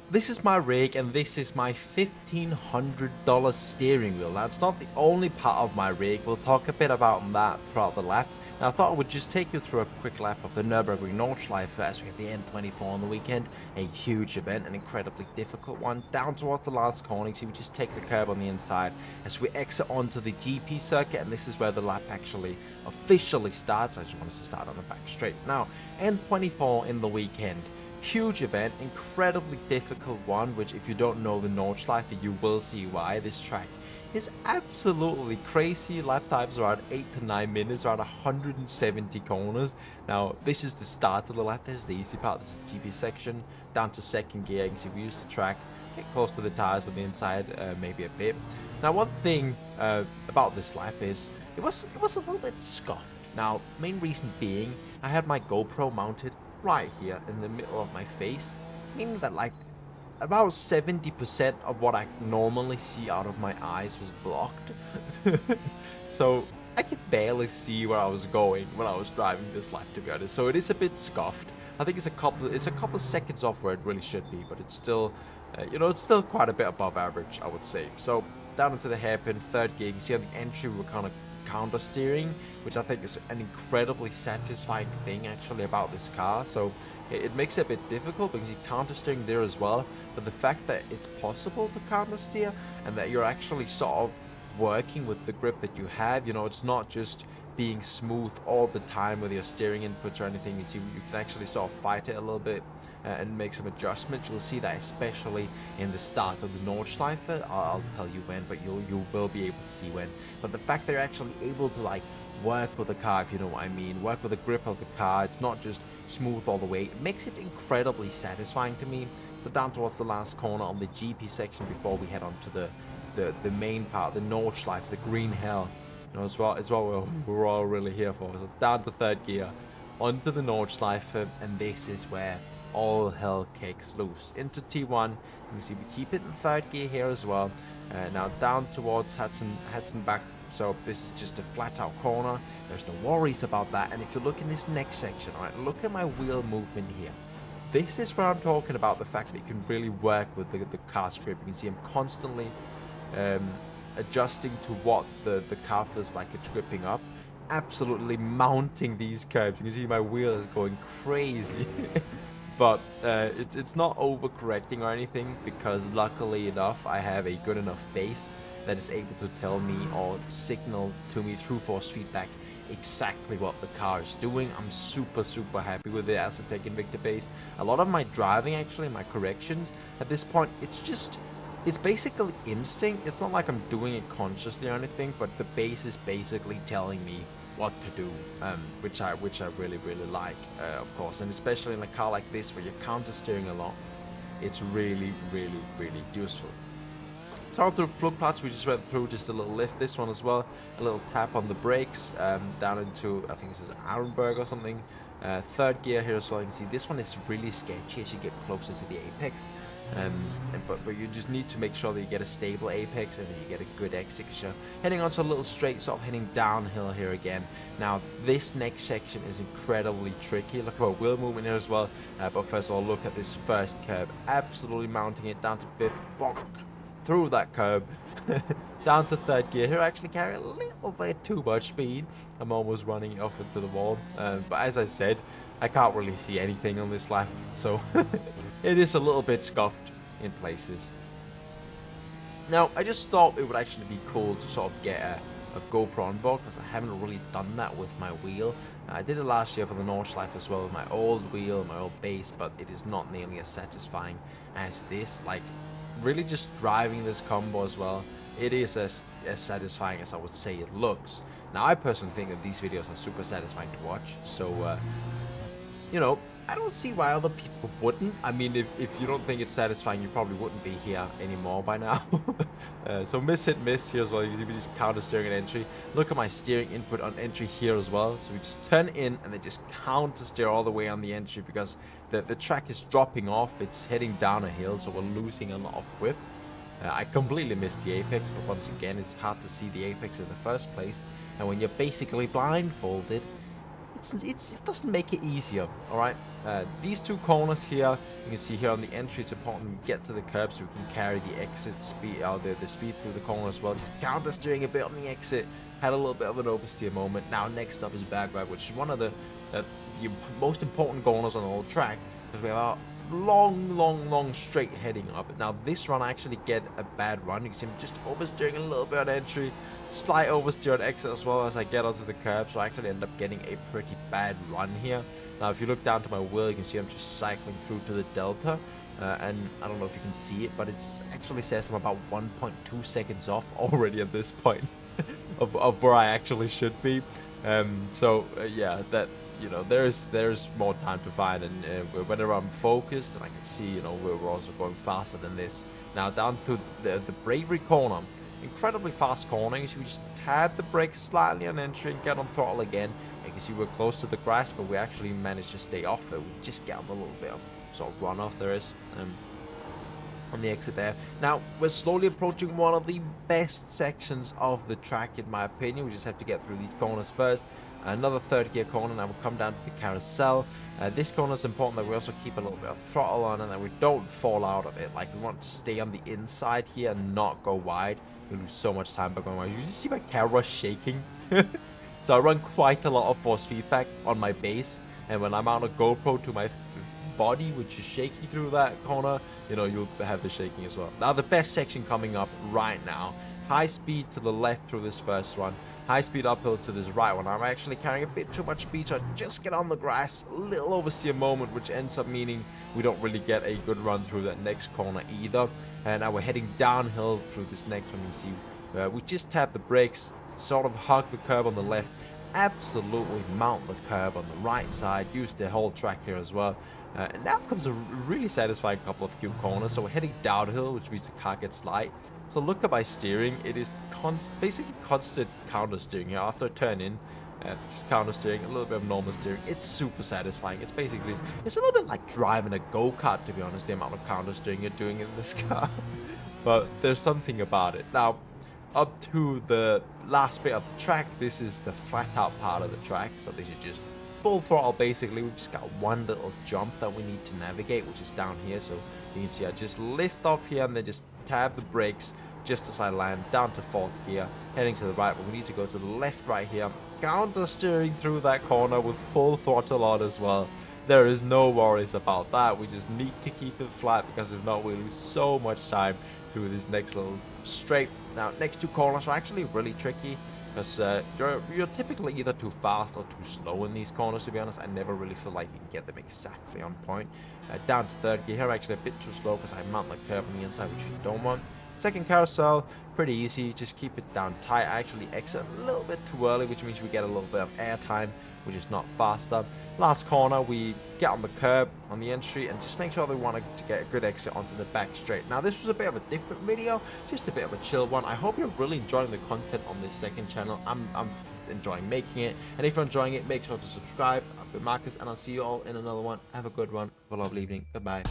this is my rig and this is my $1,500 steering wheel. Now, it's not the only part of my rig. We'll talk a bit about that throughout the lap. Now, I thought I would just take you through a quick lap of the Nurburgring Nordschleife as we have the N24 on the weekend. A huge event, an incredibly difficult one. Down towards the last corner, so we just take the curb on the inside as we exit onto the GP circuit, and this is where the lap actually officially starts. I just want us to start on the back straight. Now, N24 in the weekend. Huge event, incredibly difficult one, which if you don't know the Nordschleife, you will see why. This track is absolutely crazy. Lap times around 8 to 9 minutes, around 170 corners. Now, this is the start of the lap. This is the easy part. This is the GP section. Down to second gear. You can see we use the track. Get close to the tires on the inside, maybe a bit. Now, one thing about this lap is it was a little bit scuffed. Now, main reason being, I had my GoPro mounted right here in the middle of my face, meaning that like about 70% of what I normally see out of my eyes was blocked. So I could barely see where I was going when I was driving this lap, to be honest. So it is a bit scuffed. I think it's a couple seconds off where it really should be, but it's still it's still quite a bit above average, I would say. So down into the hairpin, third gear. You can see on the entry we're kind of counter steering, which I think is an incredibly satisfying thing actually about this car. So it makes it a bit difficult because you counter steering there as well, but the fact that it's possible to counter steer and that you're actually sort of working with the grip that you have, it's not just being smooth all the time with your steering inputs or anything. You see, you can actually sort of fight it a little bit and make some adjustments. You'll see that especially in the start of the Nordschleife. I'll tell you when, but you will be able to see when. But the fact that you're actually able to like work with the car, if you know what I mean, work with the grip of the car, it's not just smooth all the way. It makes it incredibly satisfying to me. So down towards the last corner on the GP section before we head on to the main part, the Nordschleife, the green hell. It's what we're all really here for. So down to third gear, onto the Nordschleife, and this is where all hell kicks loose. Into T1, you can see we keep it in third gear here as well. Now down towards Hudson back, so this is just a flat out corner. There's no worries about that. And if you look in this next section, alright, look at my wheel movement here. This is where I'm talking about the fact that you can really work with the car's grip. You can see I'm constantly adjusting to what the car feels like it's gripping up, absolutely mounting these curves. You can see my wheel is going crazy. But it's not overcorrecting or anything, because luckily enough I have a good enough base that is able to tell me or signal to me through force feedback exactly what the car is doing. I'm super happy with the Aztec Invicta base. A lot of my driving, actually, my corrections at this point, it's basically instinct. It's not like I'm doing it consciously or anything, but the base is basically telling me what to do, which I really like, of course, and especially in a car like this where you're counter steering a lot, it's really useful. So through Flugplatz, we just went through just a little lift, this one as well, a little tap on the brakes, down into, I think this is Arenberg or something. Third gear here as well. You can see this one is really sketchy as you get closer to the apex, but you just need to make sure that you get a stable apex and that you get a good exit, because you're heading onto a little straight, sort of heading downhill here again. Now this next section is incredibly tricky. Look at our wheel movement here as well, but first of all, look at this first curve, absolutely mounting it down to fifth, bonk, through that curb. Down to third gear here, actually carry a little bit too much speed. I'm almost running it off into the wall, but as I said, I can't really see anything on this lap, so it is a little bit scuffed in places. Now, I just thought it would actually be cool to sort of get a GoPro on board, because I haven't really done that with my wheel. I did it last year for the Nordschleife as well with my old wheel, my old base, but it is not nearly as satisfying as this. Like, really just driving this combo as well, it is as satisfying as I would say it looks. Now, I personally think that these videos are super satisfying to watch, so I don't see why other people wouldn't. I mean, if you don't think it's satisfying, you probably wouldn't be here anymore by now. So miss hit miss here as well. You see we just counter steering at entry. Look at my steering input on entry here as well. So we just turn in and then just counter steer all the way on the entry, because the track is dropping off. It's heading down a hill, so we're losing a lot of whip. I completely missed the apex, but once again, it's hard to see the apex in the first place. And when you're basically blindfolded, it doesn't make it easier. All right, these two corners here, you can see here on the entry, it's important we get to the curb so we can carry the exit speed, the speed through the corner as well. Just counter steering a bit on the exit, had a little bit of an oversteer moment. Now next up is back right, which is one of the most important corners on the whole track, because we have our long straight heading up. Now this run I actually get a bad run. You can see I'm just oversteering a little bit on entry, slight oversteer on exit as well as I get onto the curb, so I actually end up getting a pretty bad run here. Now if you look down to my wheel, you can see I'm just cycling through to the delta, and I don't know if you can see it, but it's actually says I'm about 1.2 seconds off already at this point of where I actually should be. Yeah, that, you know, there's more time to find, and whenever I'm focused, and I can see, you know, we're also going faster than this. Now down to the Bravery corner, incredibly fast corner. So we just tab the brakes slightly on entry and get on throttle again. You can see we're close to the grass, but we actually managed to stay off it. We just get a little bit of sort of runoff there is on the exit there. Now we're slowly approaching one of the best sections of the track in my opinion. We just have to get through these corners first. Another third gear corner, now we'll come down to the carousel. This corner is important that we also keep a little bit of throttle on and that we don't fall out of it. Like, we want to stay on the inside here and not go wide. We lose so much time by going wide. You just see my camera shaking. So I run quite a lot of force feedback on my base, and when I mount a GoPro to my body, which is shaky through that corner, you know, you'll have the shaking as well. Now the best section coming up right now, high speed to the left through this first one, high speed uphill to this right one. I'm actually carrying a bit too much speed, so I just get on the grass, a little oversteer moment, which ends up meaning we don't really get a good run through that next corner either. And now we're heading downhill through this next one. You can see we just tap the brakes, sort of hug the curb on the left, absolutely mount the curb on the right side, use the whole track here as well. And now comes a really satisfying couple of cube corners. So we're heading downhill, which means the car gets light. So look at my steering, it is basically constant counter steering here. After I turn in, just counter steering, a little bit of normal steering. It's super satisfying. It's a little bit like driving a go-kart, to be honest, the amount of counter steering you're doing in this car. But there's something about it. Now, up to the last bit of the track, this is the flat out part of the track. So this is just full throttle basically. We've just got one little jump that we need to navigate, which is down here. So you can see I just lift off here and then just tab the brakes just as I land down to fourth gear, heading to the right, but we need to go to the left right here, counter steering through that corner with full throttle on as well. There is no worries about that. We just need to keep it flat, because if not we lose so much time through this next little straight. Now next two corners are actually really tricky, because you're typically either too fast or too slow in these corners, to be honest. I never really feel like you can get them exactly on point. Down to third gear here, actually a bit too slow because I mount the curb on the inside, which you don't want. Second carousel, pretty easy, just keep it down tight. I actually exit a little bit too early, which means we get a little bit of air time, which is not faster. Last corner, we get on the curb on the entry and just make sure they want to get a good exit onto the back straight. Now this was a bit of a different video, just a bit of a chill one. I hope you're really enjoying the content on this second channel. I'm enjoying making it, and if you're enjoying it, make sure to subscribe. I've been Marcus, and I'll see you all in another one. Have a good one, have a lovely evening, goodbye.